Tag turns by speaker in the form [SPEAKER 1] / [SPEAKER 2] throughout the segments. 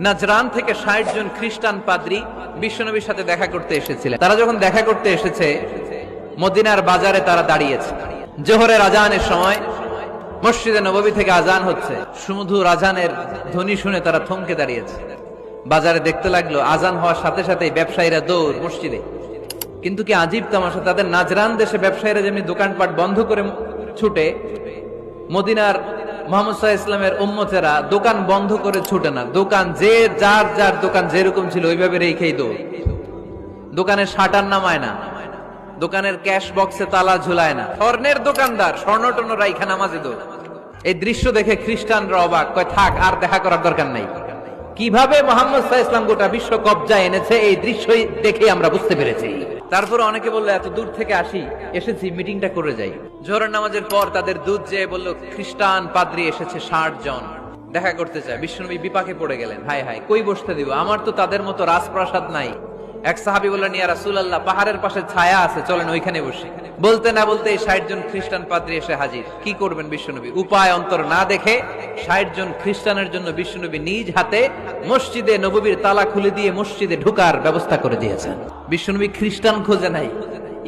[SPEAKER 1] Najran থেকে ৬০ জন খ্রিস্টান পাদ্রী বিশ্বনবীর সাথে দেখা করতে এসেছিলেন। তারা যখন দেখা করতে এসেছে, মদিনার বাজারে তারা দাঁড়িয়েছে। জোহরের আজানের সময় মসজিদে নববী থেকে আজান হচ্ছে, সুমধুর আজানের ধ্বনি শুনে তারা থমকে দাঁড়িয়েছে। বাজারে দেখতে লাগলো আজান হওয়ার সাথে সাথে ব্যবসায়ীরা দৌড় মসজিদে। কিন্তু কি আজীব তামাশা, তাদের নাজরান দেশে ব্যবসায়ীরা যেমনি দোকানপাট বন্ধ করে ছুটে, মদিনার মুহাম্মদ সাল্লাল্লাহু আলাইহি ওয়াসাল্লামের উম্মতেরা দোকান বন্ধ করে ছুটে না। দোকান যে যার যার দোকান যেরকম ছিল ওইভাবে রেখেই দৌড়। দোকানের শাটার নামায় না, দোকানের ক্যাশ বক্সে তালা ঝুলায় না। স্বর্ণের দোকানদার স্বর্ণ টর্ণ রাইখা নামাজে দৌড়। এই দৃশ্য দেখে খ্রিস্টানরা অবাক, কয় থাক আর দেখা করার দরকার নাই। কিভাবে মুহাম্মদ সাল্লাল্লাহু আলাইহি ওয়াসাল্লাম গোটা বিশ্ব কবজায় এনেছে এই দৃশ্যই দেখে আমরা বুঝতে পেরেছি। তারপর অনেকে বললো এত দূর থেকে এসেছি মিটিংটা করে যাই। জোহরের নামাজের পর তাদের দূত যেয়ে বলল খ্রিস্টান পাদ্রী এসেছে ৬০ জন দেখা করতে চায়। বিশ্বনবী বিপাকে পড়ে গেলেন, হায় হায় কই বসতে দিব, আমার তো তাদের মতো রাজপ্রাসাদ নাই। এক সাহাবী বললেন, ইয়া রাসূলুল্লাহ, পাহাড়ের পাশে ছায়া আছে, চলেন ওইখানে বসি। বলতে না বলতে এই ৬০ জন খ্রিস্টান পাদ্রী এসে হাজির। কি করবেন বিশ্বনবী? উপায় অন্তর না দেখে ৬০ জন খ্রিস্টানের জন্য বিশ্বনবী নিজ হাতে মসজিদে নববীর তালা খুলে দিয়ে মসজিদে ঢোকার ব্যবস্থা করে দিয়েছেন। বিশ্বনবী খ্রিস্টান খোঁজে নাই,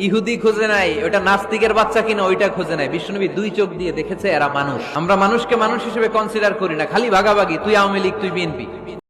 [SPEAKER 1] ইহুদি খোঁজে নাই, ওটা নাস্তিকের বাচ্চা কিনা ওইটা খোঁজে নাই। বিশ্বনবী দুই চোখ দিয়ে দেখেছে এরা মানুষ। আমরা মানুষকে মানুষ হিসেবে কনসিডার করি না, খালি ভাগাভাগি, তুই আওয়ামী লীগ তুই বিএনপি।